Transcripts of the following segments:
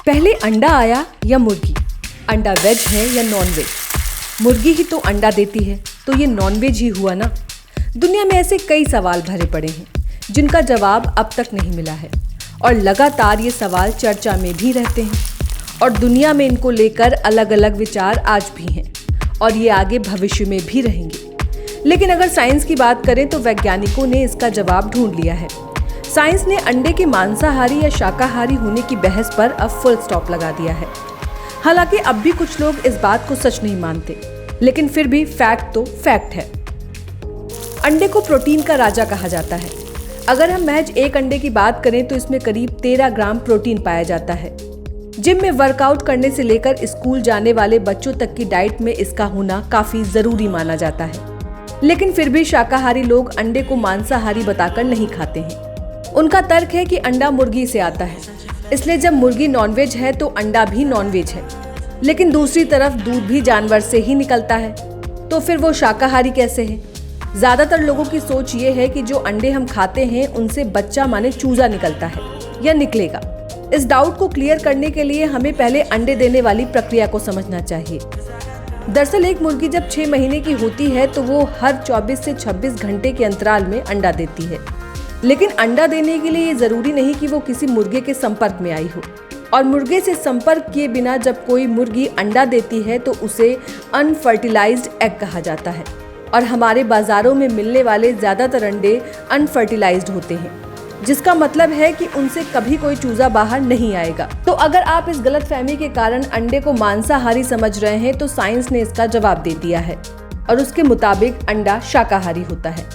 पहले अंडा आया या मुर्गी? अंडा वेज है या नॉन वेज? मुर्गी ही तो अंडा देती है, तो ये नॉन वेज ही हुआ ना। दुनिया में ऐसे कई सवाल भरे पड़े हैं जिनका जवाब अब तक नहीं मिला है और लगातार ये सवाल चर्चा में भी रहते हैं और दुनिया में इनको लेकर अलग अलग विचार आज भी हैं और ये आगे भविष्य में भी रहेंगे। लेकिन अगर साइंस की बात करें तो वैज्ञानिकों ने इसका जवाब ढूंढ लिया है। साइंस ने अंडे के मांसाहारी या शाकाहारी होने की बहस पर अब फुल स्टॉप लगा दिया है। हालांकि अब भी कुछ लोग इस बात को सच नहीं मानते, लेकिन फिर भी फैक्ट तो फैक्ट है। अंडे को प्रोटीन का राजा कहा जाता है। अगर हम महज एक अंडे की बात करें तो इसमें करीब 13 ग्राम प्रोटीन पाया जाता है। जिम में वर्कआउट करने से लेकर स्कूल जाने वाले बच्चों तक की डाइट में इसका होना काफी जरूरी माना जाता है। लेकिन फिर भी शाकाहारी लोग अंडे को मांसाहारी बताकर नहीं खाते हैं। उनका तर्क है कि अंडा मुर्गी से आता है, इसलिए जब मुर्गी नॉनवेज है तो अंडा भी नॉनवेज है। लेकिन दूसरी तरफ दूध भी जानवर से ही निकलता है, तो फिर वो शाकाहारी कैसे है? ज्यादातर लोगों की सोच ये है कि जो अंडे हम खाते हैं उनसे बच्चा माने चूजा निकलता है या निकलेगा। इस डाउट को क्लियर करने के लिए हमें पहले अंडे देने वाली प्रक्रिया को समझना चाहिए। दरअसल एक मुर्गी जब 6 महीने की होती है तो वो हर 24 से 26 घंटे के अंतराल में अंडा देती है। लेकिन अंडा देने के लिए ये जरूरी नहीं कि वो किसी मुर्गे के संपर्क में आई हो, और मुर्गे से संपर्क किए बिना जब कोई मुर्गी अंडा देती है तो उसे अनफर्टिलाइज्ड एग कहा जाता है। और हमारे बाजारों में मिलने वाले ज्यादातर अंडे अनफर्टिलाइज्ड होते हैं, जिसका मतलब है कि उनसे कभी कोई चूजा बाहर नहीं आएगा। तो अगर आप इस गलतफहमी के कारण अंडे को मांसाहारी समझ रहे हैं तो साइंस ने इसका जवाब दे दिया है और उसके मुताबिक अंडा शाकाहारी होता है।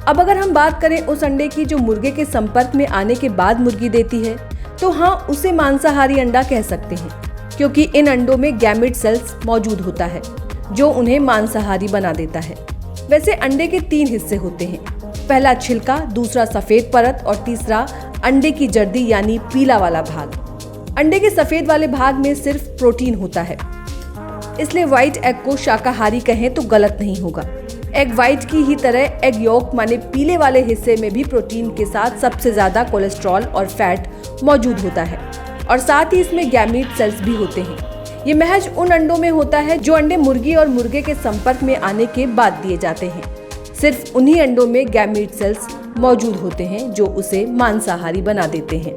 अब अगर हम बात करें उस अंडे की जो मुर्गे के संपर्क में आने के बाद मुर्गी देती है, तो हाँ, उसे मांसाहारी अंडा कह सकते हैं, क्योंकि इन अंडों में गैमेट सेल्स मौजूद होता है जो उन्हें मांसाहारी बना देता है। वैसे अंडे के 3 हिस्से होते हैं, पहला छिलका, दूसरा सफेद परत और तीसरा अंडे की जर्दी यानी पीला वाला भाग। अंडे के सफेद वाले भाग में सिर्फ प्रोटीन होता है, इसलिए व्हाइट एग को शाकाहारी कहें तो गलत नहीं होगा। एग व्हाइट की ही तरह एग योक माने पीले वाले हिस्से में भी प्रोटीन के साथ सबसे ज्यादा कोलेस्ट्रॉल और फैट मौजूद होता है और साथ ही इसमें गैमीट सेल्स भी होते हैं। ये महज उन अंडों में होता है जो अंडे मुर्गी और मुर्गे के संपर्क में आने के बाद दिए जाते हैं। सिर्फ उन्हीं अंडों में गैमीट सेल्स मौजूद होते हैं जो उसे मांसाहारी बना देते हैं।